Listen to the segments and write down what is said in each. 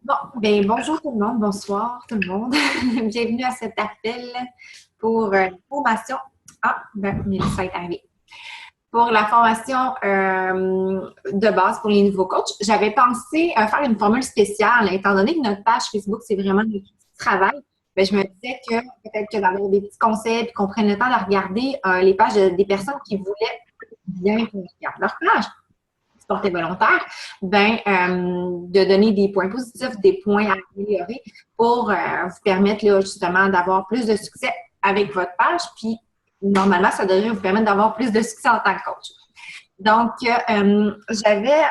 Bon, ben bonjour tout le monde, bonsoir tout le monde. Bienvenue à cet appel pour la formation. Ah, ben, Mélissa est arrivée. Pour la formation de base pour les nouveaux coachs, j'avais pensé faire une formule spéciale, étant donné que notre page Facebook, c'est vraiment notre travail. Ben, je me disais que peut-être que d'avoir des petits conseils et qu'on prenne le temps de regarder les pages des personnes qui voulaient bien qu'on regarde leur page portée volontaire, de donner des points positifs, des points à améliorer pour vous permettre là, justement d'avoir plus de succès avec votre page. Puis, normalement, ça devrait vous permettre d'avoir plus de succès en tant que coach. Donc, j'avais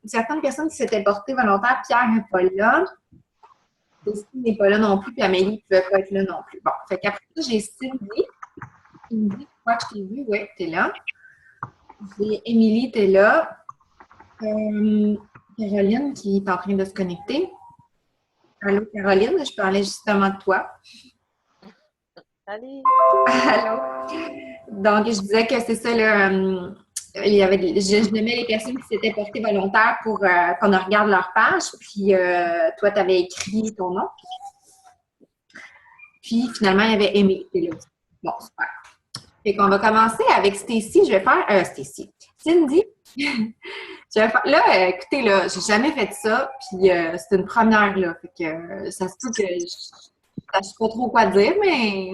certaines personnes qui s'étaient portées volontaires. Pierre n'est pas là. Christine n'est pas là non plus, puis Amélie ne pouvait pas être là non plus. Bon, fait qu'après ça, j'ai Cindy qui me dit, je crois que je t'ai vu, oui, tu es là. J'ai Émilie, tu es là. Caroline qui est en train de se connecter. Allô, Caroline, je parlais justement de toi. Allez. Allô. Donc, je disais que c'est ça, là, je nommais les personnes qui s'étaient portées volontaires pour qu'on regarde leur page. Puis, toi, tu avais écrit ton nom. Puis, finalement, il y avait Émilie qui était là aussi. Bon, super. Fait qu'on va commencer avec Stacy. Je vais faire Stacy. Cindy. Là, écoutez, là, j'ai jamais fait ça, puis c'est une première, là. Fait que ça se peut que je ne sache pas trop quoi dire, mais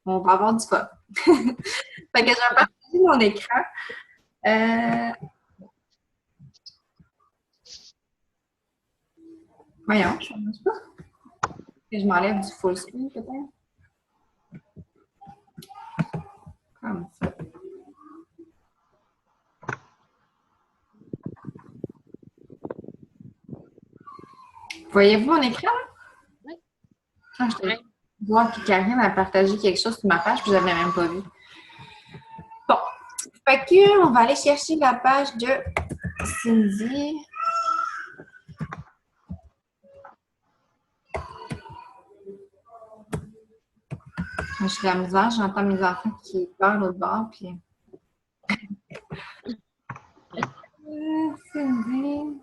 on va avoir du fun. Fait que je vais partager mon écran. Voyons, je ne sais pas. Que je m'enlève du full screen, peut-être. Comme ça. Voyez-vous mon écran? Oui. Ah, je te voir que Karine a partagé quelque chose sur ma page, puis je n'avais même pas vu. Bon. Fait que, on va aller chercher la page de Cindy. Je suis de la misère, j'entends mes enfants qui pleurent l'autre bord, puis... Cindy...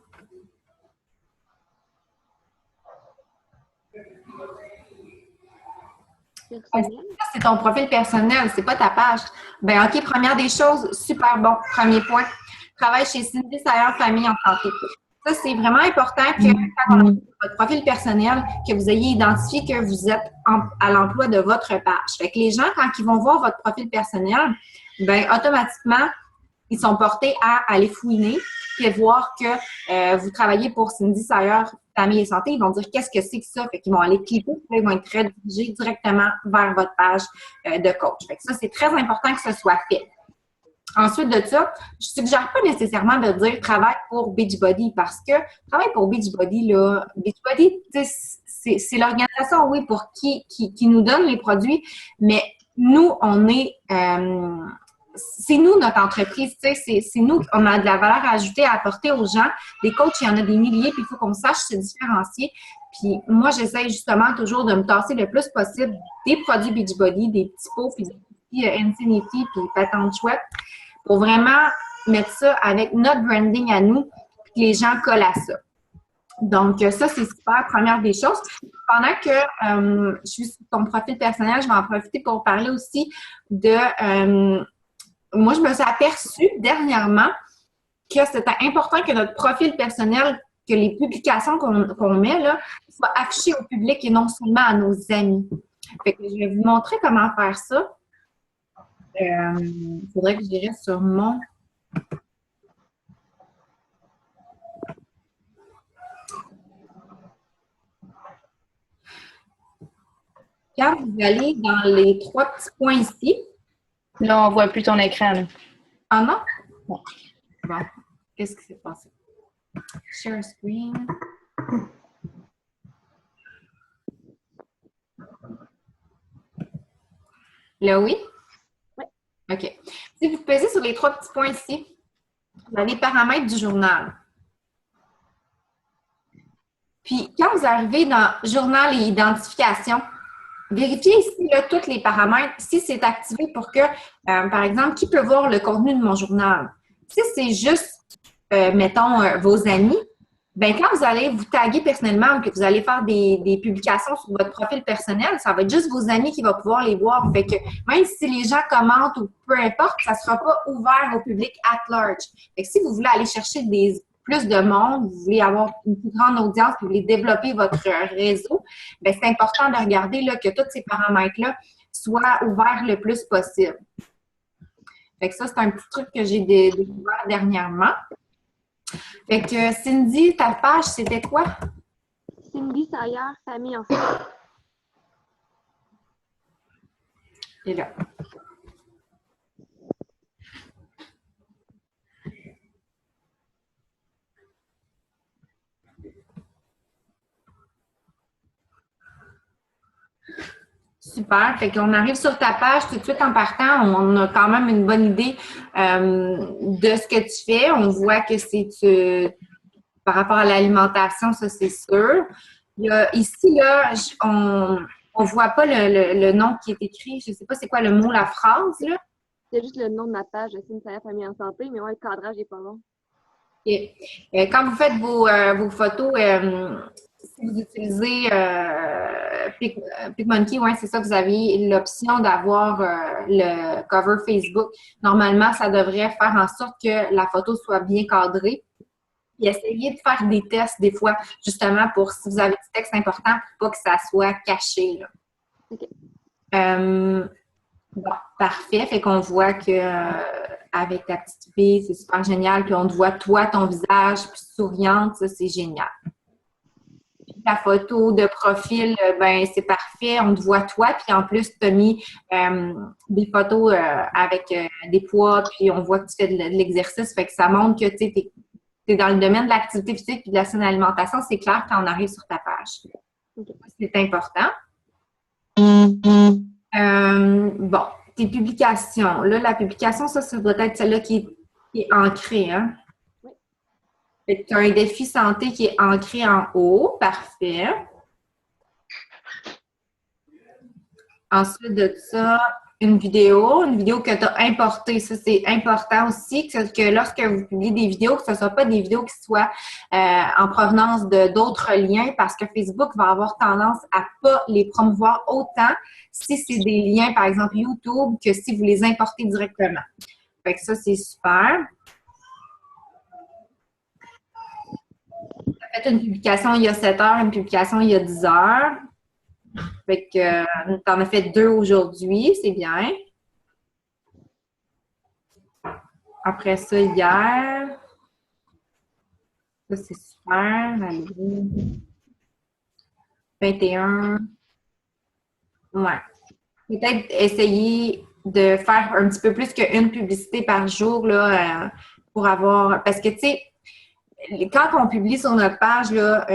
C'est ton profil personnel, c'est pas ta page. Ben OK, première des choses, super bon. Premier point. Travaille chez Cindy Sayer Famille en santé. Ça, c'est vraiment important que quand on a votre profil personnel, que vous ayez identifié que vous êtes à l'emploi de votre page. Fait que les gens, quand ils vont voir votre profil personnel, ben automatiquement, ils sont portés à aller fouiner et voir que vous travaillez pour Cindy Sayer Famille et Santé. Ils vont dire qu'est-ce que c'est que ça? Fait qu'ils vont aller cliquer, puis ils vont être redirigés directement vers votre page de coach. Fait que ça, c'est très important que ce soit fait. Ensuite de ça, je ne suggère pas nécessairement de dire travail pour Beachbody parce que travail pour Beachbody, là, Beachbody, c'est l'organisation, oui, pour qui nous donne les produits, mais nous, on est c'est nous, notre entreprise, c'est nous, on a de la valeur ajoutée à apporter aux gens. Des coachs, il y en a des milliers, puis il faut qu'on sache se différencier. Puis moi, j'essaie justement toujours de me tasser le plus possible des produits Beachbody, des petits pots, puis des petits Infinity, puis patentes chouettes, pour vraiment mettre ça avec notre branding à nous, puis que les gens collent à ça. Donc, ça, c'est super, première des choses. Pendant que je suis sur ton profil personnel, je vais en profiter pour parler aussi de... moi, je me suis aperçue dernièrement que c'était important que notre profil personnel, que les publications qu'on met là, soient affichées au public et non seulement à nos amis. Fait que je vais vous montrer comment faire ça. Il faudrait que je dirais sur mon... Quand vous allez dans les 3 petits points ici... Là, on ne voit plus ton écran. Là. Ah non? Bon. Qu'est-ce qui s'est passé? Share screen. Là, oui? Oui. OK. Si vous pesez sur les 3 petits points ici, vous avez les paramètres du journal. Puis, quand vous arrivez dans journal et identification, vérifiez ici là, tous les paramètres, si c'est activé pour que, par exemple, qui peut voir le contenu de mon journal? Si c'est juste, mettons, vos amis, Ben, quand vous allez vous taguer personnellement ou que vous allez faire des publications sur votre profil personnel, ça va être juste vos amis qui vont pouvoir les voir. Fait que même si les gens commentent ou peu importe, ça ne sera pas ouvert au public at large. Fait que si vous voulez aller chercher plus de monde, vous voulez avoir une plus grande audience, vous voulez développer votre réseau, ben c'est important de regarder là, que tous ces paramètres-là soient ouverts le plus possible. Fait que ça, c'est un petit truc que j'ai découvert dernièrement. Fait que Cindy, ta page, c'était quoi? Cindy Sayer, famille en fait. Et là. Super. Fait qu'on arrive sur ta page tout de suite en partant. On a quand même une bonne idée de ce que tu fais. On voit que c'est par rapport à l'alimentation, ça c'est sûr. Il y a, ici, là, on voit pas le nom qui est écrit. Je sais pas c'est quoi le mot, la phrase, là. C'est juste le nom de ma page, Cindy Sayer, famille en santé, mais ouais, le cadrage n'est pas bon. Okay. Quand vous faites vos photos, si vous utilisez PicMonkey, ouais, c'est ça, vous avez l'option d'avoir le cover Facebook. Normalement, ça devrait faire en sorte que la photo soit bien cadrée. Puis essayez de faire des tests des fois, justement, pour si vous avez du texte important, pour pas que ça soit caché. Là. Okay. Bon, parfait. Fait qu'on voit que avec ta petite fille, c'est super génial. Puis on te voit toi, ton visage, puis souriante, ça, c'est génial. Puis la photo de profil, ben c'est parfait. On te voit toi, puis en plus, tu as mis des photos avec des poids, puis on voit que tu fais de l'exercice. Fait que ça montre que tu es dans le domaine de l'activité physique et de la saine alimentation. C'est clair quand on arrive sur ta page. Okay. C'est important. Bon, tes publications. Là, la publication, ça doit être celle-là qui est ancrée, hein? Oui. Fait que tu as un défi santé qui est ancré en haut. Parfait. Ensuite de ça, une vidéo que tu as importée. Ça, c'est important aussi que lorsque vous publiez des vidéos, que ce ne soit pas des vidéos qui soient en provenance d'autres liens parce que Facebook va avoir tendance à ne pas les promouvoir autant si c'est des liens, par exemple YouTube, que si vous les importez directement. Fait que ça, c'est super. Tu as fait une publication il y a 7 heures, une publication il y a 10 heures. Fait que tu en as fait 2 aujourd'hui, c'est bien. Après ça, hier. Ça, c'est super. Allez. 21. Ouais. Peut-être essayer de faire un petit peu plus qu'une publicité par jour là, pour avoir. Parce que, tu sais, quand on publie sur notre page, là,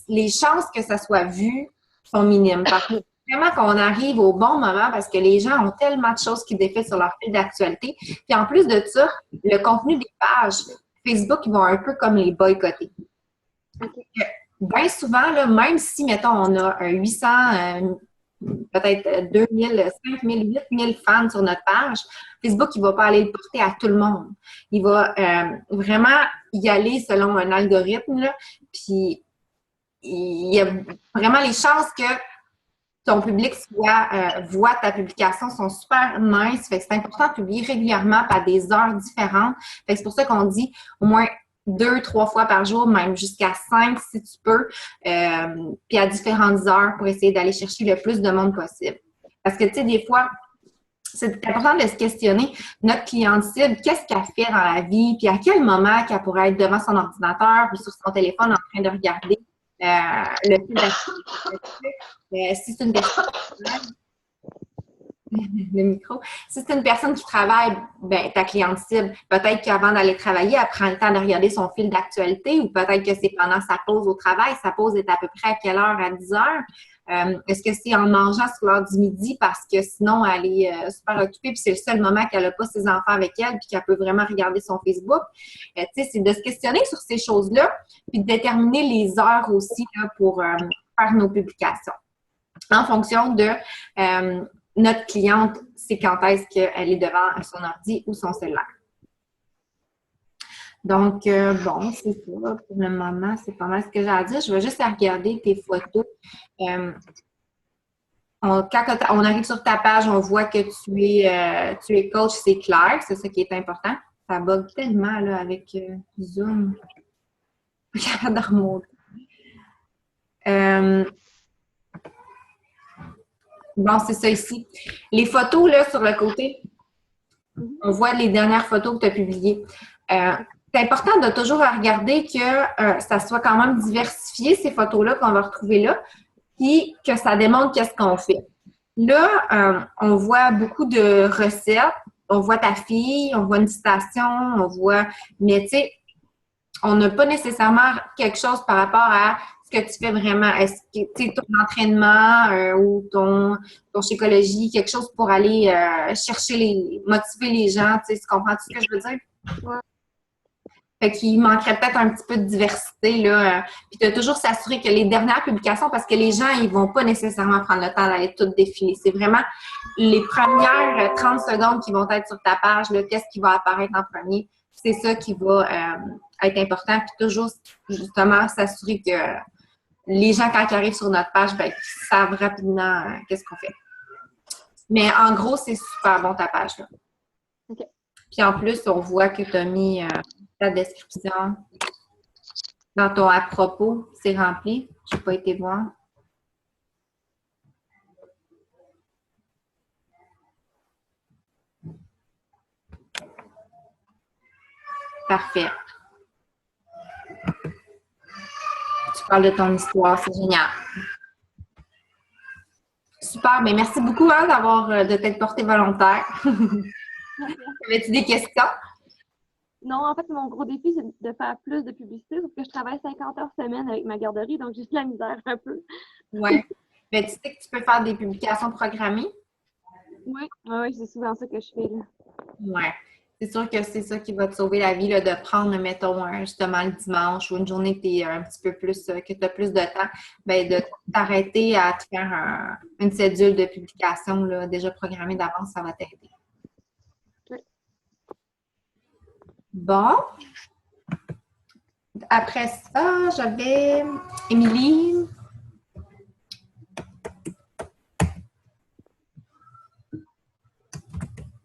les chances que ça soit vu sont minimes. Parce que vraiment qu'on arrive au bon moment parce que les gens ont tellement de choses qui défilent sur leur fil d'actualité. Puis en plus de ça, le contenu des pages Facebook, ils vont un peu comme les boycotter. Okay. Bien souvent, là, même si, mettons, on a 800, peut-être 2000, 5000, 8000 fans sur notre page, Facebook, il ne va pas aller le porter à tout le monde. Il va vraiment y aller selon un algorithme, là, puis il y a vraiment les chances que ton public voit ta publication sont super nice. Fait que c'est important de publier régulièrement à des heures différentes. Fait que c'est pour ça qu'on dit au moins 2, 3 fois par jour, même jusqu'à 5 si tu peux, puis à différentes heures pour essayer d'aller chercher le plus de monde possible. Parce que, tu sais, des fois, c'est important de se questionner. Notre cliente cible, qu'est-ce qu'elle fait dans la vie, puis à quel moment qu'elle pourrait être devant son ordinateur ou sur son téléphone en train de regarder le fil d'activité. Si c'est une personne le micro. Si c'est une personne qui travaille, ben, ta cliente cible, peut-être qu'avant d'aller travailler, elle prend le temps de regarder son fil d'actualité ou peut-être que c'est pendant sa pause au travail. Sa pause est à peu près à quelle heure? À 10 heures? Est-ce que c'est en mangeant sur l'heure du midi parce que sinon, elle est super occupée puis c'est le seul moment qu'elle n'a pas ses enfants avec elle puis qu'elle peut vraiment regarder son Facebook? Tu sais, c'est de se questionner sur ces choses-là puis de déterminer les heures aussi là, pour faire nos publications. En fonction de notre cliente, c'est quand est-ce qu'elle est devant son ordi ou son cellulaire. Donc, bon, c'est ça. Pour le moment, c'est pas mal ce que j'ai à dire. Je vais juste regarder tes photos. Euh, quand on arrive sur ta page, on voit que tu es coach, c'est clair, c'est ça qui est important. Ça bug tellement là, avec Zoom. Je suis capable de remonter. Bon, c'est ça ici. Les photos là, sur le côté, on voit les dernières photos que tu as publiées. C'est important de toujours regarder que ça soit quand même diversifié, ces photos-là qu'on va retrouver là, puis que ça démontre qu'est-ce qu'on fait. Là, on voit beaucoup de recettes, on voit ta fille, on voit une citation, on voit, mais tu sais, on n'a pas nécessairement quelque chose par rapport à ce que tu fais vraiment. Est-ce que, tu sais, ton entraînement ou ton psychologie, quelque chose pour aller motiver les gens, tu sais, tu comprends-tu ce que je veux dire? Ouais. Fait qu'il manquerait peut-être un petit peu de diversité, là. Puis de toujours s'assurer que les dernières publications, parce que les gens, ils vont pas nécessairement prendre le temps d'aller tout défiler. C'est vraiment les premières 30 secondes qui vont être sur ta page, là, qu'est-ce qui va apparaître en premier. C'est ça qui va être important. Puis toujours, justement, s'assurer que les gens, quand ils arrivent sur notre page, ben, ils savent rapidement qu'est-ce qu'on fait. Mais en gros, c'est super bon ta page, là. OK. Puis en plus, on voit que tu as mis ta description dans ton à propos. C'est rempli. Je n'ai pas été voir. Parfait. Tu parles de ton histoire. C'est génial. Super. Mais merci beaucoup de t'être porté volontaire. Avais-tu des questions? Non, en fait, mon gros défi, c'est de faire plus de publicité, parce que je travaille 50 heures semaine avec ma garderie, donc j'ai de la misère un peu. Oui. Mais tu sais que tu peux faire des publications programmées? Oui, ouais, c'est souvent ça que je fais, là. Oui. C'est sûr que c'est ça qui va te sauver la vie, là, de prendre, mettons, justement le dimanche ou une journée que tu es un petit peu plus, que tu as plus de temps, bien, de t'arrêter à te faire une cédule de publication là, déjà programmée d'avance, ça va t'aider. Oui. Bon. Après ça, j'avais Émilie.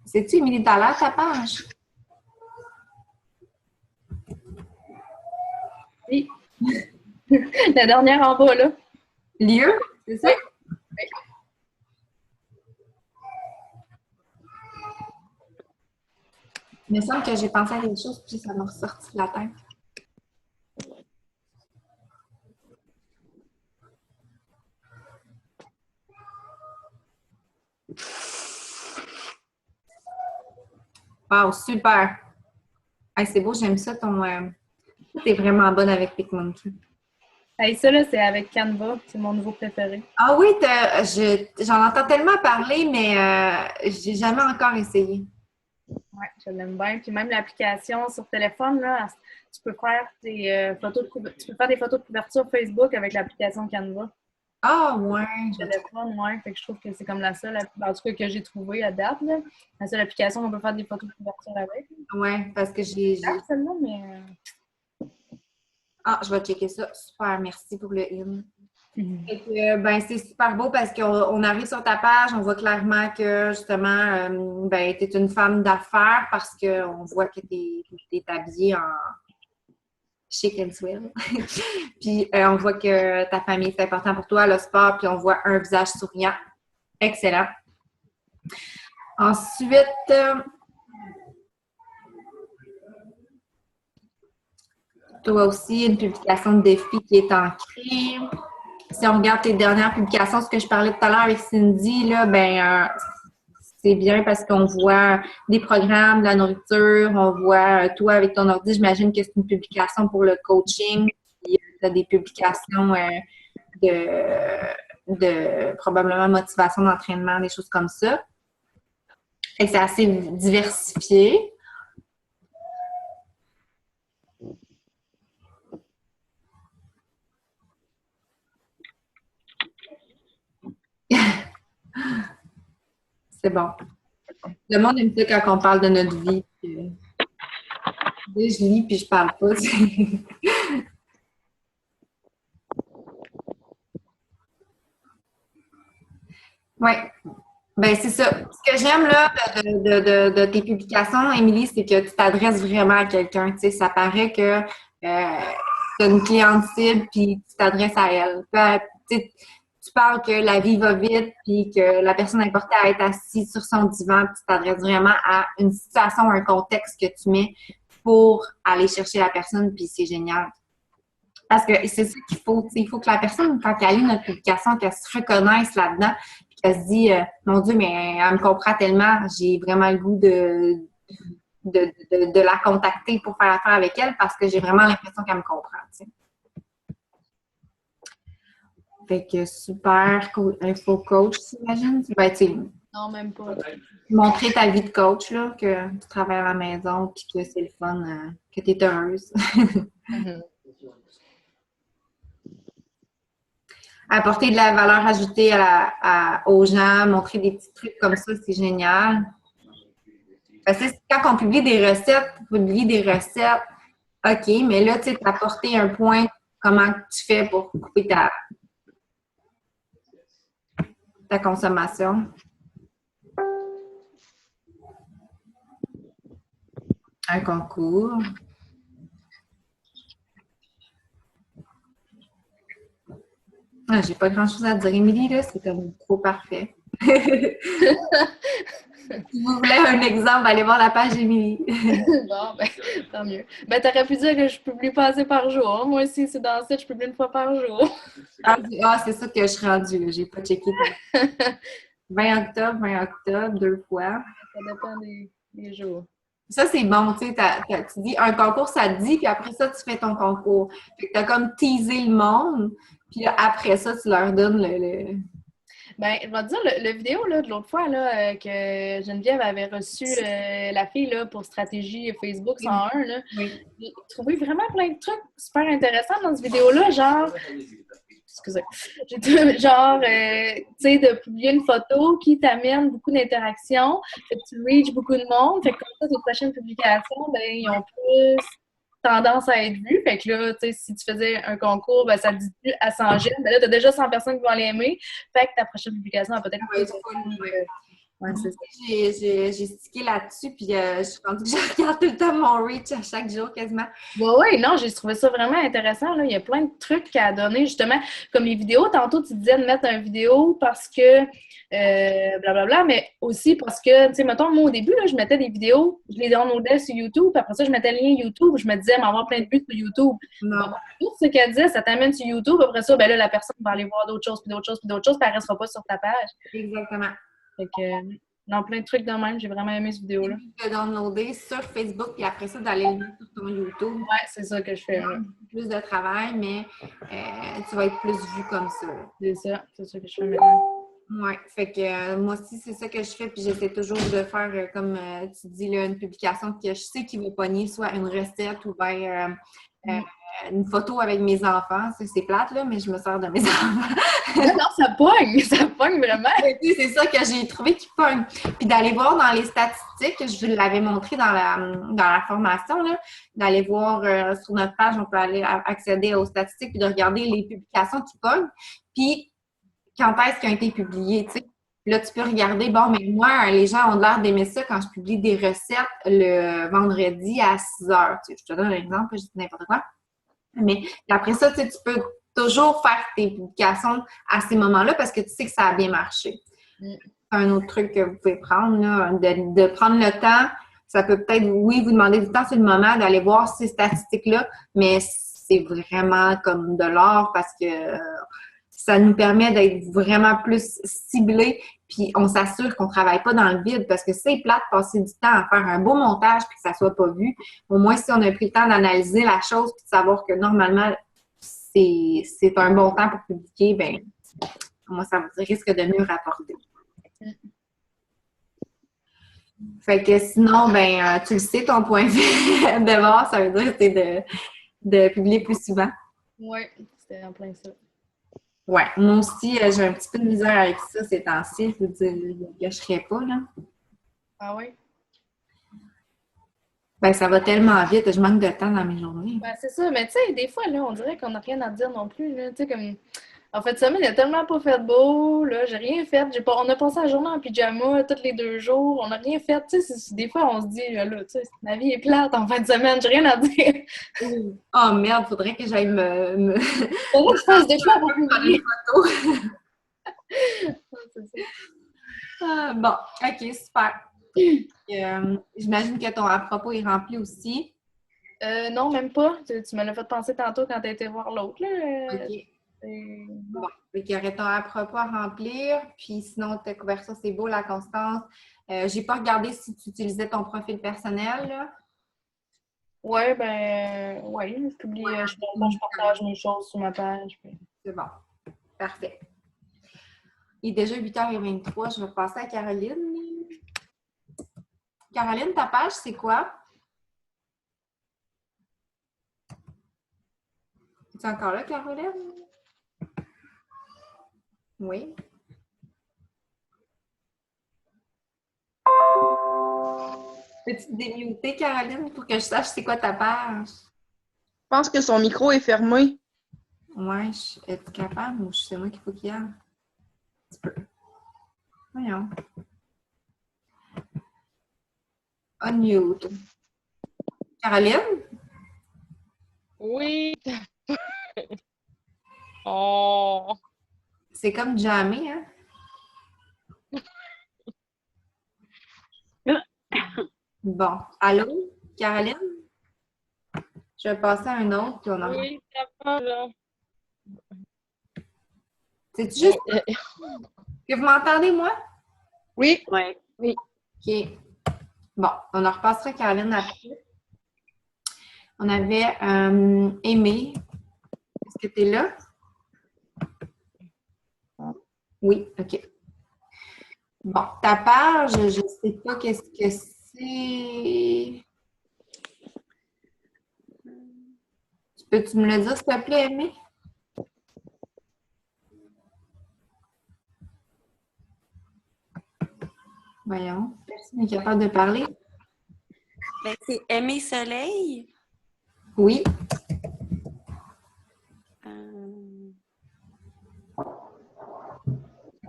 C'est-tu Émilie Dallaire, ta page? Oui. La dernière en bas, là. Lieu, c'est ça? Oui. Il me semble que j'ai pensé à quelque chose, puis ça m'a ressorti de la tête. Wow, super! Hey, c'est beau, j'aime ça, t'es vraiment bonne avec PicMonkey. Hey, ça, là, c'est avec Canva. C'est mon nouveau préféré. Ah oui, j'en entends tellement parler, mais j'ai jamais encore essayé. Ouais, je l'aime bien. Puis même l'application sur téléphone, là, tu peux faire tu peux faire des photos de couverture Facebook avec l'application Canva. Ah ouais, Téléphone, ouais. Fait que je trouve que c'est comme la seule, en tout cas, que j'ai trouvée à date, là. La seule application où on peut faire des photos de couverture avec. ouais, parce que Ah, celle-là, mais... Ah, je vais checker ça. Super, merci pour le in. Fait que, ben, c'est super beau parce qu'on arrive sur ta page, on voit clairement que justement, ben, tu es une femme d'affaires parce qu'on voit que tu es habillée en chic and swell. Puis on voit que ta famille, c'est important pour toi, le sport, puis on voit un visage souriant. Excellent. Ensuite, toi aussi, une publication de défi qui est ancrée. Si on regarde tes dernières publications, ce que je parlais tout à l'heure avec Cindy, là, ben, c'est bien parce qu'on voit des programmes, de la nourriture, on voit toi avec ton ordi, j'imagine que c'est une publication pour le coaching, puis tu as des publications de probablement motivation d'entraînement, des choses comme ça. Fait que c'est assez diversifié. C'est bon. Le monde aime ça quand on parle de notre vie. je lis puis je parle pas. Tu sais. Oui. Ben c'est ça. Ce que j'aime là de tes publications, Émilie, c'est que tu t'adresses vraiment à quelqu'un. Tu sais, ça paraît que tu as une cliente cible puis tu t'adresses à elle. Tu sais, tu parles que la vie va vite puis que la personne est portée à être assise sur son divan puis tu t'adresses vraiment à une situation, un contexte que tu mets pour aller chercher la personne puis c'est génial. Parce que c'est ça qu'il faut, tu sais, il faut que la personne, quand elle lit notre publication, qu'elle se reconnaisse là-dedans, puis qu'elle se dit, mon Dieu, mais elle me comprend tellement, j'ai vraiment le goût de la contacter pour faire affaire avec elle parce que j'ai vraiment l'impression qu'elle me comprend, tu sais. Fait que super, info coach, t'imagines? Ben, tu sais, Non, même pas. montrer ta vie de coach, là, que tu travailles à la maison, puis que c'est le fun, que tu es heureuse. Apporter de la valeur ajoutée aux gens, montrer des petits trucs comme ça, c'est génial. Parce que quand on publie des recettes, OK, mais là, tu sais, t'apporter un point, comment tu fais pour couper ta consommation. Un concours. Ah, j'ai pas grand-chose à dire, Émilie, là, c'est comme trop parfait. Si vous voulez un exemple, allez voir la page Émilie. Bon, ben, tant mieux. Ben, t'aurais pu dire que je publie pas assez par jour. Moi aussi, c'est dans ça, je publie une fois par jour. C'est ça que je suis rendue, là. J'ai pas checké. 20 octobre, 2 fois. Ça dépend des jours. Ça, c'est bon, tu sais, tu dis un concours, ça te dit, puis après ça, tu fais ton concours. Fait que t'as comme teasé le monde, puis là, après ça, tu leur donnes le... Ben, je vais te dire, le vidéo là, de l'autre fois là, que Geneviève avait reçu la fille là, pour stratégie Facebook 101, là, j'ai trouvé vraiment plein de trucs super intéressants dans cette vidéo-là, genre, excusez, genre, tu sais, de publier une photo qui t'amène beaucoup d'interactions, fait que tu reach beaucoup de monde, fait que comme ça, tes prochaines publications, ben, ils ont plus tendance à être vus. Fait que là, tu sais, si tu faisais un concours, ben, ça te dit plus à 100 j'aime. Ben là, tu as déjà 100 personnes qui vont l'aimer. Fait que ta prochaine publication a peut-être plus. Ouais, c'est ça. J'ai stické là-dessus, puis je suis rendue que je regarde tout le temps mon reach à chaque jour quasiment. Oui, non, j'ai trouvé ça vraiment intéressant. Là. Il y a plein de trucs à donner, justement, comme les vidéos. Tantôt, tu disais de mettre une vidéo parce que blablabla, mais aussi parce que, tu sais, mettons, moi, au début, là, je mettais des vidéos, je les downloadais sur YouTube, puis après ça, je mettais le lien YouTube, je me disais m'avoir plein de buts sur YouTube. Non. Tout ce qu'elle disait, ça t'amène sur YouTube. Après ça, ben là, la personne va aller voir d'autres choses, puis d'autres choses, puis d'autres choses, puis elle ne restera pas sur ta page. Exactement. Fait que, non, plein de trucs de même. J'ai vraiment aimé cette vidéo-là. De downloader sur Facebook, puis après ça, d'aller le mettre sur ton YouTube. Ouais, c'est ça que je fais. Là. Plus de travail, mais tu vas être plus vu comme ça. C'est ça que je fais maintenant. Oui, fait que moi aussi, c'est ça que je fais, puis j'essaie toujours de faire, comme tu dis, là, une publication que je sais qu'il va pogner, soit une recette ou bien une photo avec mes enfants. C'est plate, là, mais je me sers de mes enfants. Non, ça pogne vraiment. C'est ça que j'ai trouvé qui pogne. Puis d'aller voir dans les statistiques, je vous l'avais montré dans la formation, là, d'aller voir sur notre page, on peut aller accéder aux statistiques puis de regarder les publications qui pognent. Puis quand est-ce qu'ils ont été publiés, tu sais. Là, tu peux regarder, bon, mais moi, les gens ont l'air d'aimer ça quand je publie des recettes le vendredi à 6 heures. Tu sais, je te donne un exemple, je dis n'importe quoi. Mais après ça, tu sais, tu peux toujours faire tes publications à ces moments-là parce que tu sais que ça a bien marché. C'est un autre truc que vous pouvez prendre, là, de prendre le temps. Ça peut peut-être, oui, vous demander du temps, c'est le moment d'aller voir ces statistiques-là, mais c'est vraiment comme de l'or parce que ça nous permet d'être vraiment plus ciblés, puis on s'assure qu'on ne travaille pas dans le vide parce que c'est plate de passer du temps à faire un beau montage puis que ça ne soit pas vu. Au moins, si on a pris le temps d'analyser la chose puis de savoir que normalement, c'est un bon temps pour publier, bien, moi, ça risque de mieux rapporter. Fait que sinon, ben, tu le sais, ton point de base, ça veut dire que c'est de publier plus souvent. Oui, c'était en plein ça. Ouais, moi aussi, j'ai un petit peu de misère avec ça ces temps-ci. Je vous dis, je ne le gâcherai pas, là. Ah oui? Ben, ça va tellement vite, je manque de temps dans mes journées. Ben, c'est ça, mais tu sais, des fois, là, on dirait qu'on n'a rien à dire non plus, là. Tu sais, comme, en fait, semaine, il a tellement pas fait beau, là, j'ai rien fait. On a passé la journée en pyjama tous les 2 jours, on n'a rien fait. Tu sais, des fois, on se dit, là, tu sais, ma vie est plate en fin de semaine, j'ai rien à dire. Oh merde, faudrait que j'aille Faudrait que je fasse des fois pour publier. photos. C'est ça. Ah, bon, ok, super. J'imagine que ton à propos est rempli aussi. Non, même pas. Tu me l'as fait penser tantôt quand tu été voir l'autre, là. Ok. Bon, il y aurait ton à propos à remplir. Puis sinon, ta couverture, c'est beau, la constance. J'ai pas regardé si tu utilisais ton profil personnel, là. Ouais, ben, ouais, je publie, je partage mes choses sur ma page. Puis... C'est bon. Parfait. Il est déjà 8h23. Je vais passer à Caroline. Caroline, ta page, c'est quoi? Es-tu encore là, Caroline? Oui. Peux-tu te démuter, Caroline, pour que je sache c'est quoi ta page? Je pense que son micro est fermé. Ouais, es-tu capable ou c'est moi qu'il faut qu'il y ait? Un petit peu. Voyons. Unmute. Caroline? Oui. Oh. C'est comme jamais, hein? Bon. Allô, Caroline? Je vais passer à un autre, puis on en... Oui, ça va, là. C'est juste que vous m'entendez, moi? Oui. Ouais. Oui. OK. Bon, on en repassera Caroline après. On avait Aimé. Est-ce que tu es là? Oui, OK. Bon, ta page, je ne sais pas qu'est-ce que c'est. Peux-tu me le dire, s'il te plaît, Aimé? Voyons, personne n'est capable de parler. Ben, c'est Aimer Soleil. Oui.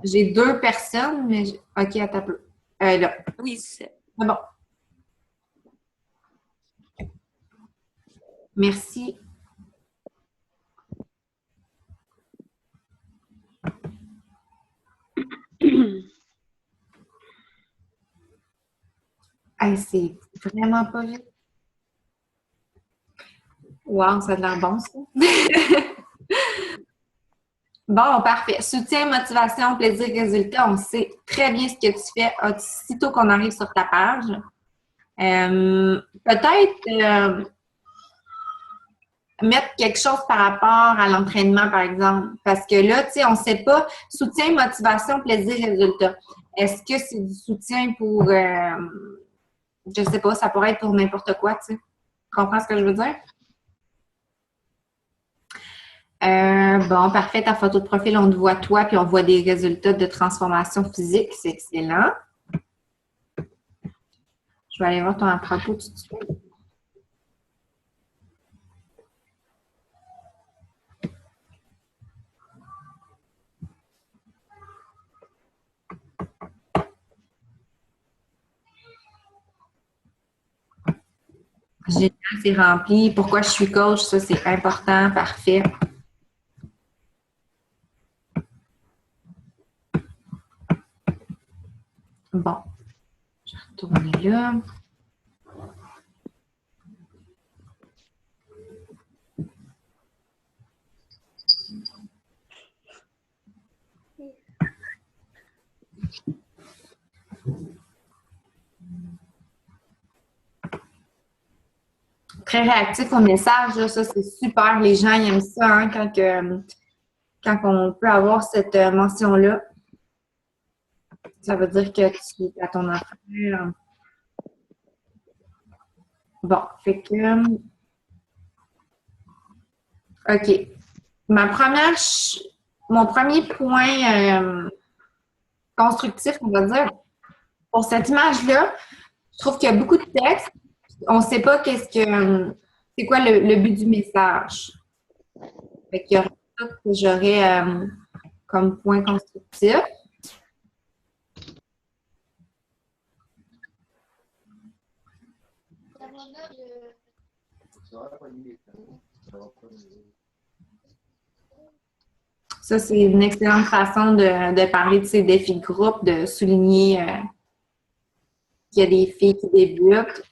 J'ai 2 personnes, mais... OK, attends un peu. Là. Oui, c'est Ah bon. Merci. Hey, c'est vraiment pas vite. Wow, ça a l'air bon, ça. Bon, parfait. Soutien, motivation, plaisir, résultat. On sait très bien ce que tu fais aussitôt qu'on arrive sur ta page. Peut-être mettre quelque chose par rapport à l'entraînement, par exemple. Parce que là, tu sais, on ne sait pas. Soutien, motivation, plaisir, résultat. Est-ce que c'est du soutien pour, je sais pas, ça pourrait être pour n'importe quoi, tu sais. Tu comprends ce que je veux dire? Bon, parfait. Ta photo de profil, on te voit toi, puis on voit des résultats de transformation physique. C'est excellent. Je vais aller voir ton à-propos tout de suite. Génial, c'est rempli. Pourquoi je suis coach? Ça, c'est important. Parfait. Bon. Je vais retourner là. Très réactif au message, là, ça c'est super. Les gens ils aiment ça hein, quand on peut avoir cette mention-là. Ça veut dire que tu es à ton affaire. Bon, fait que... OK. Mon premier point constructif, on va dire, pour cette image-là, je trouve qu'il y a beaucoup de texte. on ne sait pas c'est quoi le but du message. Fait qu'il y aurait ça que j'aurais comme point constructif. Ça, c'est une excellente façon de parler de ces défis de groupe, de souligner qu'il y a des filles qui débutent.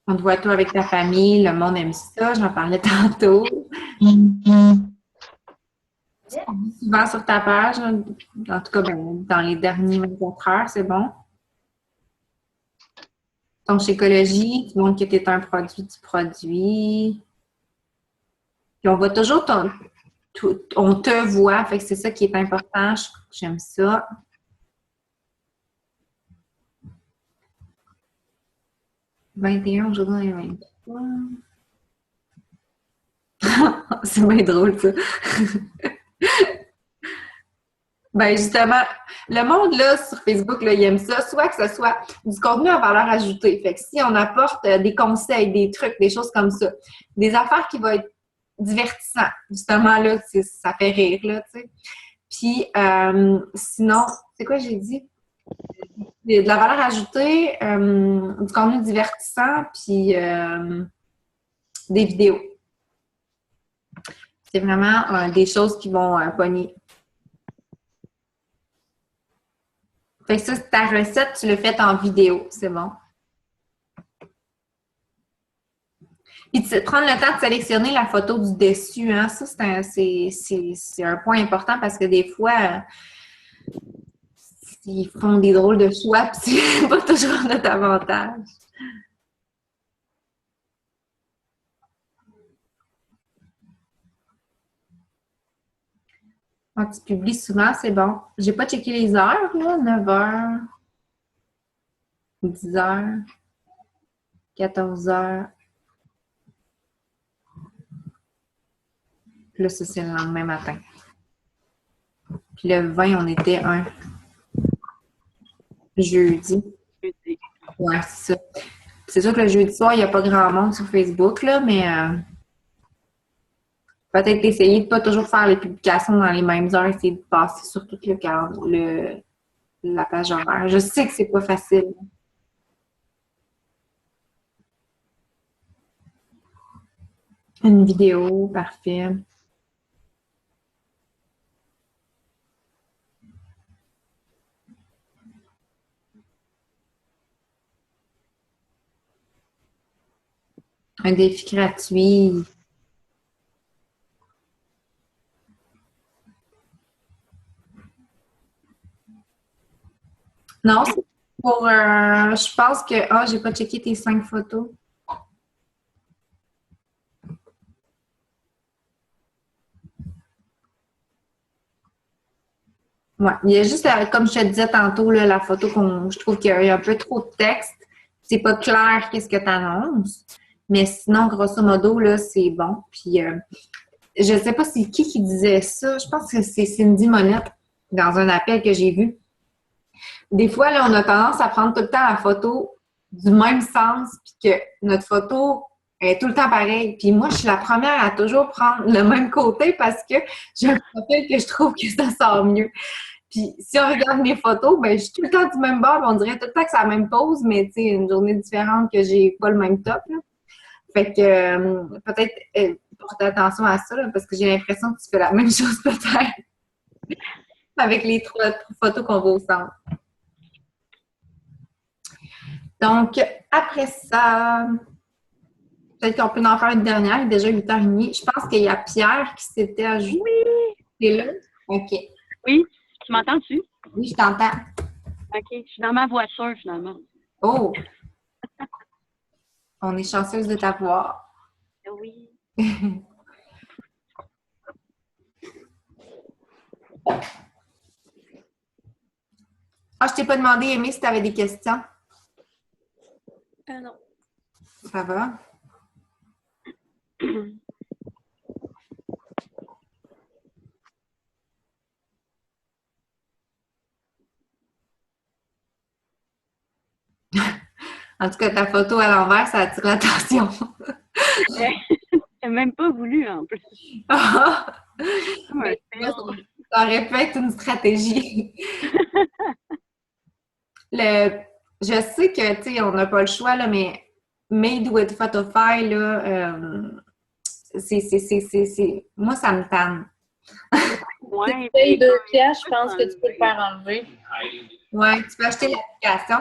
On te voit toi avec ta famille, le monde aime ça, j'en parlais tantôt. Souvent sur ta page, en tout cas, ben, dans les derniers 24 heures, c'est bon. Donc, chez Écologie, tu montres que tu es un produit du produit. Puis on voit toujours on te voit, fait que c'est ça qui est important. J'aime ça. « 21 aujourd'hui, 23. » C'est bien drôle, ça. Ben justement, le monde là sur Facebook, là, il aime ça, soit que ce soit du contenu à valeur ajoutée. Fait que si on apporte des conseils, des trucs, des choses comme ça, des affaires qui vont être divertissantes, justement là, ça fait rire, là, tu sais. Puis sinon, c'est quoi j'ai dit? De la valeur ajoutée, du contenu divertissant, puis des vidéos. C'est vraiment des choses qui vont pogner. Fait que ça, ta recette, tu l'as faite en vidéo, c'est bon. Puis prendre le temps de sélectionner la photo du dessus, hein, ça, c'est un point important parce que des fois, ils font des drôles de choix, puis c'est pas toujours notre avantage. Quand tu publies souvent, c'est bon. J'ai pas checké les heures, là, 9 heures, 10 heures, 14 heures. Puis là, ça, c'est le lendemain matin. Puis le 20, on était un jeudi. Ouais, c'est ça. C'est sûr que le jeudi soir, il n'y a pas grand monde sur Facebook, là, mais peut-être essayer de ne pas toujours faire les publications dans les mêmes heures, essayer de passer sur toute la page horaire. Je sais que c'est pas facile. Une vidéo, parfait. Un défi gratuit. Non, c'est pour. Je pense que. Ah, j'ai pas checké tes 5 photos. Ouais. Il y a juste, comme je te disais tantôt, là, la photo je trouve qu'il y a un peu trop de texte. C'est pas clair qu'est-ce que tu annonces. Mais sinon, grosso modo, là, c'est bon. Puis, je sais pas c'est qui disait ça. Je pense que c'est Cindy Monette dans un appel que j'ai vu. Des fois, là, on a tendance à prendre tout le temps la photo du même sens, puis que notre photo est tout le temps pareille. Puis moi, je suis la première à toujours prendre le même côté parce que j'ai un profil que je trouve que ça sort mieux. Puis si on regarde mes photos, ben je suis tout le temps du même bord, on dirait tout le temps que c'est la même pose, mais tu sais, une journée différente que j'ai pas le même top, là. Fait que peut-être porter attention à ça, là, parce que j'ai l'impression que tu fais la même chose peut-être avec les 3 photos qu'on voit au centre. Donc, après ça, peut-être qu'on peut en faire une dernière, il est déjà 8h30. Je pense qu'il y a Pierre qui s'était ajouté. Oui! T'es là? OK. Oui, tu m'entends-tu? Oui, je t'entends. OK, je suis dans ma voiture, finalement. Oh! On est chanceuse de t'avoir. Oui. Ah, je t'ai pas demandé, Aimée, si tu avais des questions. Non. Ça va? En tout cas, ta photo à l'envers, ça attire l'attention. J'ai même pas voulu, en plus. Comme un Mais tu vois, film. ça aurait pu être une stratégie. Je sais que, tu sais, on n'a pas le choix, là, mais Made with Photofy, là, moi, ça me tanne. Ouais, Tu payes puis 2 piastres, je pense que tu peux le faire enlever. Oui, tu peux acheter l'application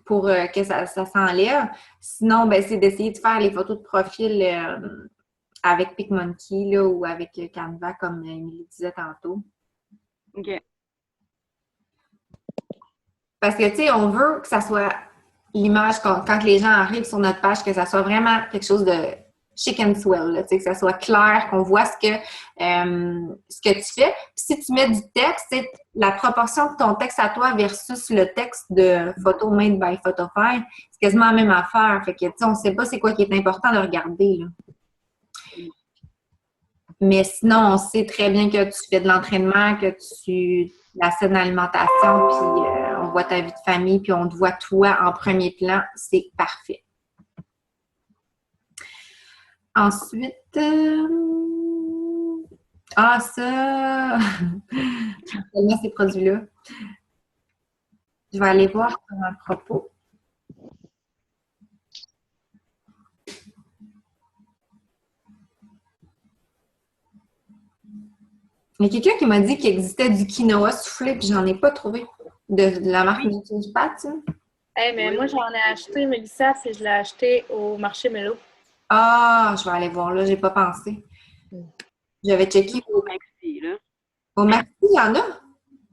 pour que ça s'enlève. Sinon, ben, c'est d'essayer de faire les photos de profil avec PicMonkey là, ou avec Canva, comme Émilie disait tantôt. OK. Parce que, tu sais, on veut que ça soit l'image, quand les gens arrivent sur notre page, que ça soit vraiment quelque chose de chic and swell, là, tu sais, que ça soit clair, qu'on voit ce que tu fais. Puis si tu mets du texte, c'est la proportion de ton texte à toi versus le texte de Photo Made by Photofy, c'est quasiment la même affaire. Fait que, tu sais, on ne sait pas c'est quoi qui est important de regarder, là. Mais sinon, on sait très bien que tu fais de l'entraînement, que tu la saine alimentation, puis on voit ta vie de famille, puis on te voit toi en premier plan. C'est parfait. Ensuite, ça! J'aime tellement ces produits-là. Je vais aller voir à propos. Il y a quelqu'un qui m'a dit qu'il existait du quinoa soufflé, puis j'en ai pas trouvé. De la marque du Pat, ça. Hey, mais moi, j'en ai acheté, Mélissa, je l'ai acheté au marché Mélo. Ah, je vais aller voir là, j'ai pas pensé. J'avais checké Au Maxi, là. au Maxi, il y en a?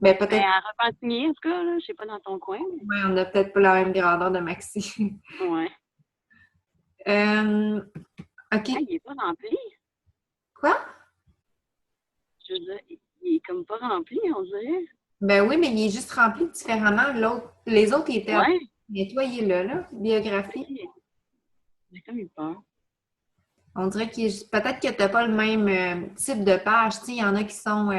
Ben peut-être. Ben, à Repentigny, en tout cas, là, je sais pas dans ton coin. Mais... Oui, on n'a peut-être pas la même grandeur de Maxi. Ouais. OK. Ah, il est pas rempli. Quoi? Je veux dire, il est comme pas rempli, on dirait. Ben oui, mais il est juste rempli différemment. Les autres, ils étaient Ouais. nettoyés là, biographie. Ok. J'ai comme eu peur. On dirait qu'il est peut-être que tu n'as pas le même type de page. Tu sais, il y en a qui sont,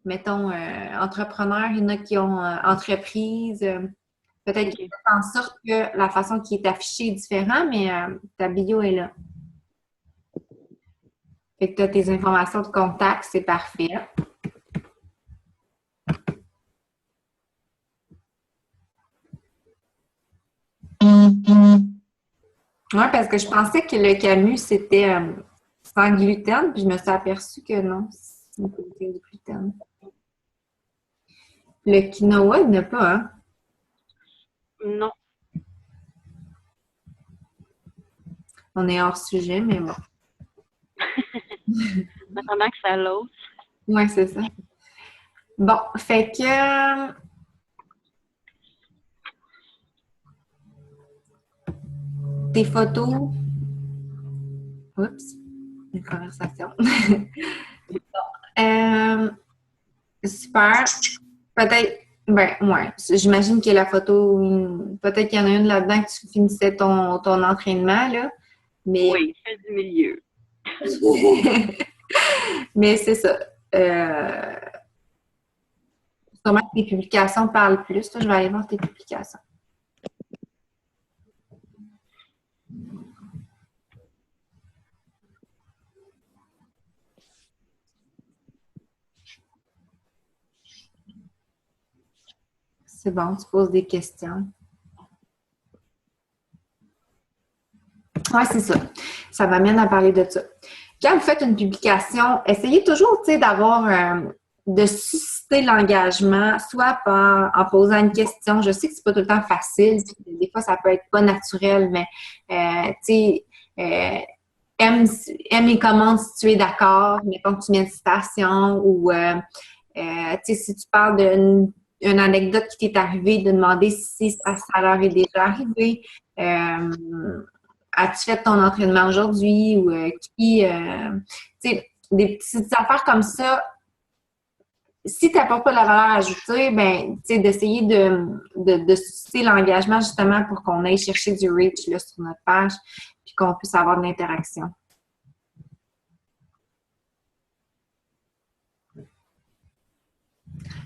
mettons, entrepreneurs, il y en a qui ont entreprise. Peut-être Ok. qu'ils font en sorte que la façon qui est affichée est différente, mais ta bio est là. Fait que tu as tes informations de contact, c'est parfait. Oui, parce que je pensais que le Camus, c'était sans gluten, puis je me suis aperçue que non, c'est du gluten. Le quinoa, il n'y en a pas, hein? Non. On est hors sujet, mais bon. En attendant que ça l'autre. Oui, c'est ça. Bon, fait que... tes photos... Oups, une conversation. Super. Peut-être... Ben, ouais. J'imagine que la photo... Peut-être qu'il y en a une là-dedans que tu finissais ton entraînement, là. Mais... Oui, celle du milieu. Mais c'est ça. Sûrement que tes publications parlent plus. Toi, je vais aller voir tes publications. C'est bon, tu poses des questions. Oui, c'est ça. Ça m'amène à parler de ça. Quand vous faites une publication, essayez toujours, tu sais, d'avoir, de susciter l'engagement, soit en posant une question. Je sais que c'est pas tout le temps facile. Des fois, ça peut être pas naturel, mais, tu sais, aime et commente si tu es d'accord. Mettons que tu mets une citation ou, tu sais, si tu parles d'une anecdote qui t'est arrivée, de demander si ça leur est déjà arrivé. As-tu fait ton entraînement aujourd'hui ou tu sais, des petites affaires comme ça. Si tu n'apportes pas de la valeur ajoutée, ben, tu sais, d'essayer de susciter l'engagement justement pour qu'on aille chercher du reach là, sur notre page puis qu'on puisse avoir de l'interaction.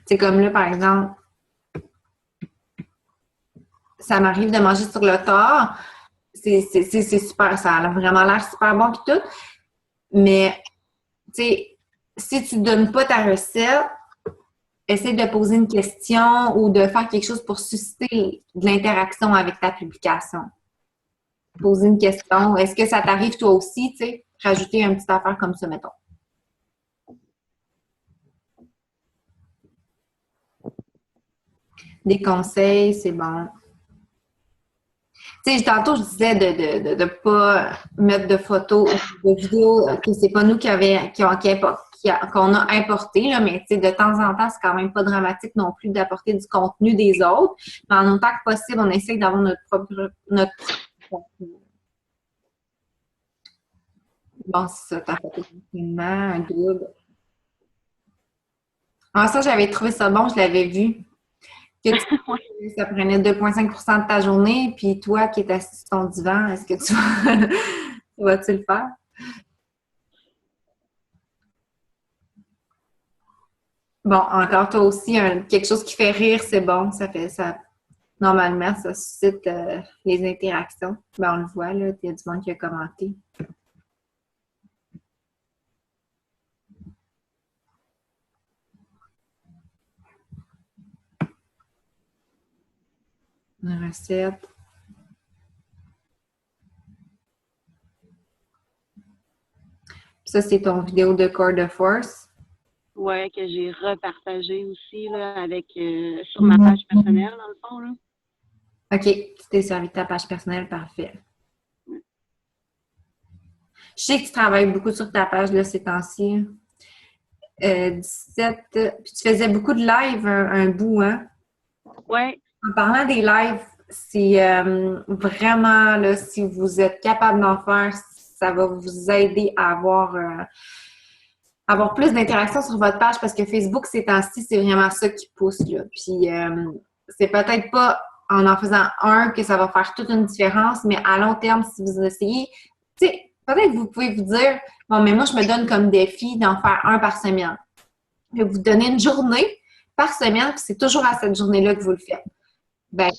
C'est comme là, par exemple, ça m'arrive de manger sur le tard. C'est super, ça a vraiment l'air super bon pis tout. Mais, tu sais, si tu donnes pas ta recette, essaie de poser une question ou de faire quelque chose pour susciter de l'interaction avec ta publication. Poser une question. Est-ce que ça t'arrive toi aussi, tu sais? Rajouter une petite affaire comme ça, mettons. Des conseils, c'est bon. Tu sais, tantôt, je disais de ne pas mettre de photos ou de vidéos que c'est pas nous qu'on a importé, là, mais tu sais, de temps en temps, c'est quand même pas dramatique non plus d'apporter du contenu des autres. Mais en autant que possible, on essaie d'avoir notre propre contenu. Bon, c'est ça, t'as fait un double. Ah, ça, j'avais trouvé ça bon, je l'avais vu. Ça prenait 2,5 % de ta journée, puis toi qui es assis sur ton divan, est-ce que tu vas-tu le faire? Bon, encore toi aussi, quelque chose qui fait rire, c'est bon. Ça fait ça. Normalement, ça suscite les interactions. Ben, on le voit, là, il y a du monde qui a commenté. Une recette. Ça, c'est ton vidéo de corps de force. Ouais, que j'ai repartagé aussi là, avec sur ma page personnelle, dans le fond. Là. OK. Tu t'es servi de ta page personnelle, parfait. Je sais que tu travailles beaucoup sur ta page là, ces temps-ci. 17. Puis tu faisais beaucoup de live un bout, hein? Ouais. En parlant des lives, c'est vraiment, là, si vous êtes capable d'en faire, ça va vous aider à avoir plus d'interactions sur votre page parce que Facebook, ces temps-ci, c'est vraiment ça qui pousse, là. Puis, c'est peut-être pas en faisant un que ça va faire toute une différence, mais à long terme, si vous essayez, tu sais, peut-être que vous pouvez vous dire, bon, mais moi, je me donne comme défi d'en faire un par semaine. Et vous donnez une journée par semaine, puis c'est toujours à cette journée-là que vous le faites. Ben,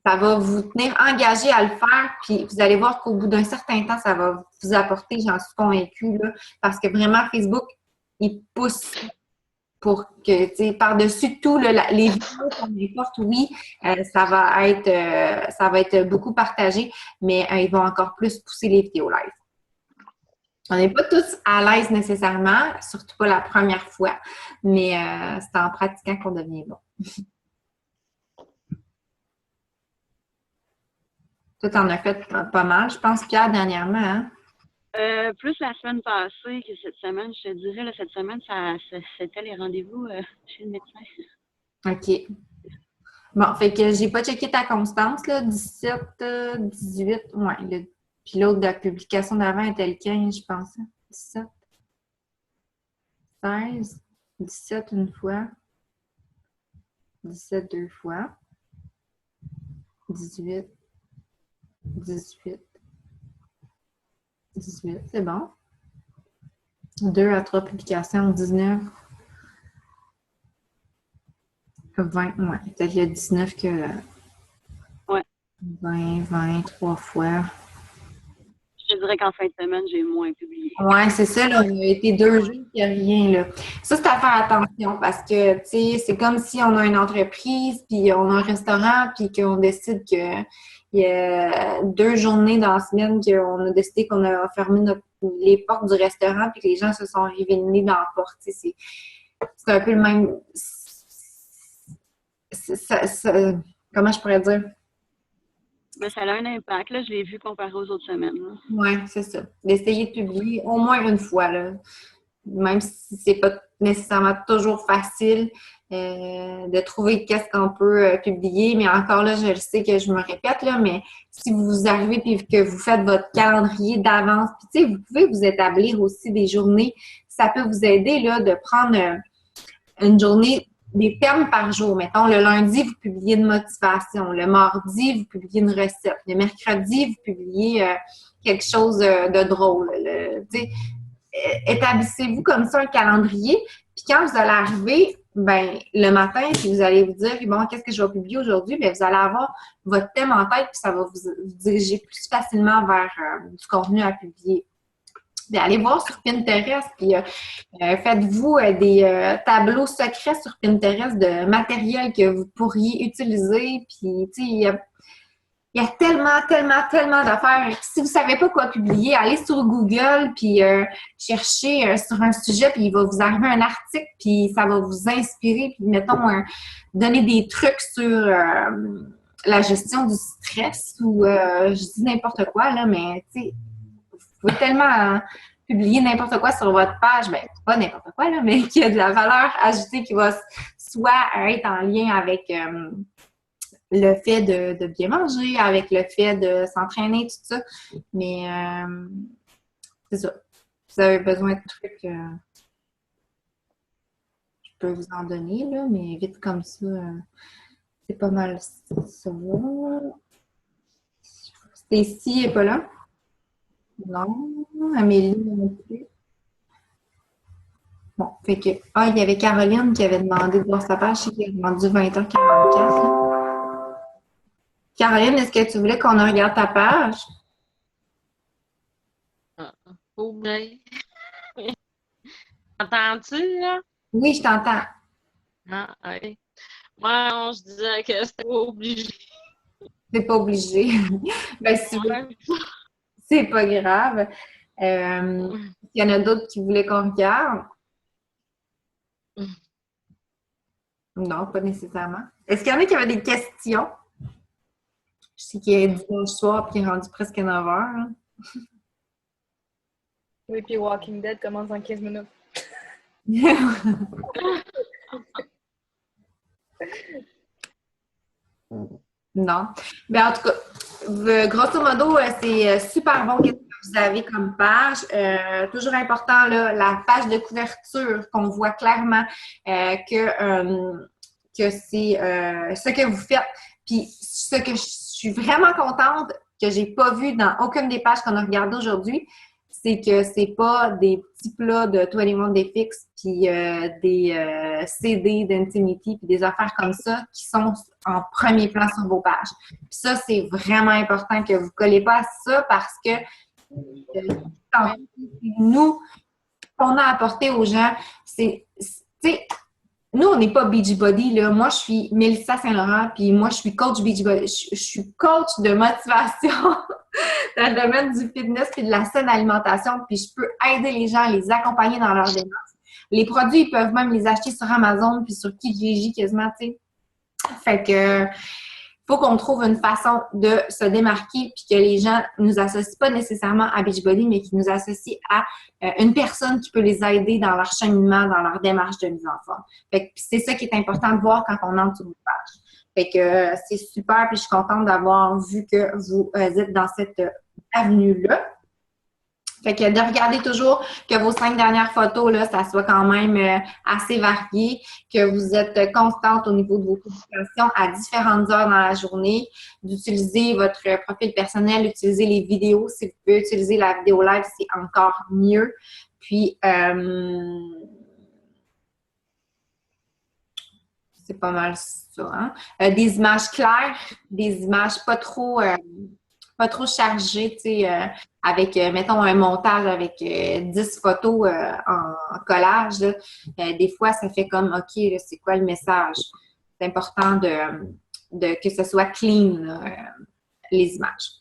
ça va vous tenir engagé à le faire, puis vous allez voir qu'au bout d'un certain temps, ça va vous apporter, j'en suis convaincue, là, parce que vraiment, Facebook, il pousse pour que, tu sais, par-dessus tout, là, les vidéos, peu importe, oui, ça va être beaucoup partagé, mais ils vont encore plus pousser les vidéos live. On n'est pas tous à l'aise nécessairement, surtout pas la première fois, mais c'est en pratiquant qu'on devient bon. Toi, t'en as fait pas mal, je pense, Pierre, dernièrement, hein? Plus la semaine passée que cette semaine, je te dirais, là, cette semaine, c'était les rendez-vous chez le médecin. OK. Bon, fait que j'ai pas checké ta constance, là, 17, 18, ouais. Puis l'autre de la publication d'avant était le 15, je pense. 17, 16, 17 une fois, 17 deux fois, 18, 18, 18, c'est bon. 2 à 3 publications, 19, 20, ouais. Peut-être qu'il y a 19 que... Ouais. 20, 3 fois. Je te dirais qu'en fin de semaine, j'ai moins publié. Oui, c'est ça, là. On a été 2 jours, il n'y a rien, là. Ça, c'est à faire attention parce que, tu sais, c'est comme si on a une entreprise, puis on a un restaurant, puis qu'on décide qu'il y a 2 journées dans la semaine qu'on a décidé qu'on a fermé les portes du restaurant, puis que les gens se sont réveillés dans la porte. Tu sais, c'est un peu le même... comment je pourrais dire? Mais ça a un impact, là, je l'ai vu comparé aux autres semaines. Oui, c'est ça. D'essayer de publier au moins une fois, là. Même si c'est pas nécessairement toujours facile de trouver qu'est-ce qu'on peut publier. Mais encore là, je le sais que je me répète, là, mais si vous arrivez et que vous faites votre calendrier d'avance, puis tu sais, vous pouvez vous établir aussi des journées. Ça peut vous aider, là, de prendre une journée, des thèmes par jour. Mettons, le lundi, vous publiez une motivation. Le mardi, vous publiez une recette. Le mercredi, vous publiez quelque chose de drôle. Établissez-vous comme ça un calendrier. Puis quand vous allez arriver ben le matin, puis vous allez vous dire, bon, qu'est-ce que je vais publier aujourd'hui? Bien, vous allez avoir votre thème en tête, puis ça va vous diriger plus facilement vers du contenu à publier. Puis allez voir sur Pinterest, puis faites-vous des tableaux secrets sur Pinterest de matériel que vous pourriez utiliser. Puis, tu sais, il y a tellement d'affaires. Si vous ne savez pas quoi publier, allez sur Google, puis cherchez sur un sujet, puis il va vous arriver un article, puis ça va vous inspirer, puis mettons, donner des trucs sur la gestion du stress ou je dis n'importe quoi, là, mais tu sais, vous pouvez tellement publier n'importe quoi sur votre page, ben pas n'importe quoi, là, mais qui a de la valeur ajoutée qui va soit être en lien avec le fait de bien manger, avec le fait de s'entraîner, tout ça. Mais c'est ça. Si vous avez besoin de trucs, je peux vous en donner, là, mais vite comme ça, c'est pas mal ça. Stacy n'est pas là? Non. Amélie non plus. Bon, fait que. Ah, il y avait Caroline qui avait demandé de voir sa page. Je sais qu'elle a demandé 20h44. Là. Caroline, est-ce que tu voulais qu'on regarde ta page? Oh, bien. Entends-tu, là? Oui, je t'entends. Ah, oui. Moi, on se disait que c'était pas obligé. C'est pas obligé. Ben, si vous... C'est pas grave. Il y en a d'autres qui voulaient qu'on regarde? Non, pas nécessairement. Est-ce qu'il y en a qui avaient des questions? Je sais qu'il est dimanche soir et qu'il est rendu presque 9 heures. Hein. Oui, puis Walking Dead commence dans 15 minutes. Non. Mais en tout cas, grosso modo, c'est super bon qu'est-ce que vous avez comme page. Toujours important, là, la page de couverture, qu'on voit clairement que c'est ce que vous faites. Puis ce que je suis vraiment contente que j'ai pas vu dans aucune des pages qu'on a regardées aujourd'hui, c'est que c'est pas des petits plats de 21 Day Fix puis des CD d'Intimity puis des affaires comme ça qui sont en premier plan sur vos pages. Puis ça, c'est vraiment important que vous ne collez pas à ça parce que nous, qu'on a apporté aux gens, c'est, tu sais, nous, on n'est pas Beachbody, là. Moi, je suis Mélissa Saint-Laurent, puis moi, je suis coach Beachbody. Je suis coach de motivation dans le domaine du fitness et de la saine alimentation, puis je peux aider les gens, les accompagner dans leur démarche. Les produits, ils peuvent même les acheter sur Amazon puis sur Kijiji quasiment, tu sais. Fait que faut qu'on trouve une façon de se démarquer puis que les gens ne nous associent pas nécessairement à Beachbody, mais qui nous associent à une personne qui peut les aider dans leur cheminement, dans leur démarche de mise en forme. Fait que c'est ça qui est important de voir quand on entre sur une page. Fait que c'est super, puis je suis contente d'avoir vu que vous êtes dans cette avenue-là. Fait que de regarder toujours que vos 5 dernières photos, là, ça soit quand même assez varié, que vous êtes constante au niveau de vos publications à différentes heures dans la journée, d'utiliser votre profil personnel, utiliser les vidéos. Si vous pouvez utiliser la vidéo live, c'est encore mieux. Puis, c'est pas mal ça. Hein? Des images claires, des images pas trop chargées, tu sais, avec, mettons, un montage avec 10 photos en collage. Là. Des fois, ça fait comme, OK, là, c'est quoi le message? C'est important que ce soit clean, là, les images.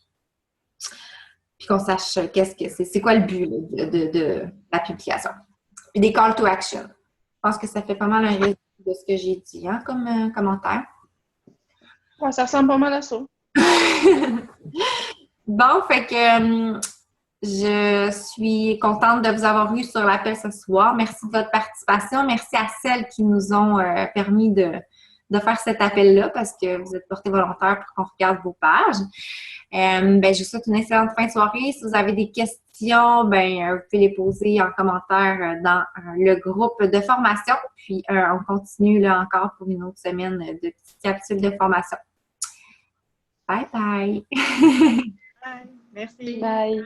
Puis qu'on sache qu'est-ce que c'est quoi le but là, de la publication. Puis des call to action. Je pense que ça fait pas mal un résumé de ce que j'ai dit, hein, comme commentaire. Ouais, ça ressemble pas mal à ça. Bon, fait que je suis contente de vous avoir eu sur l'appel ce soir. Merci de votre participation. Merci à celles qui nous ont permis de faire cet appel-là parce que vous êtes portés volontaires pour qu'on regarde vos pages. Je vous souhaite une excellente fin de soirée. Si vous avez des questions, vous pouvez les poser en commentaire dans le groupe de formation. Puis, on continue là encore pour une autre semaine de petites capsules de formation. Bye bye! Bye. Merci. Bye.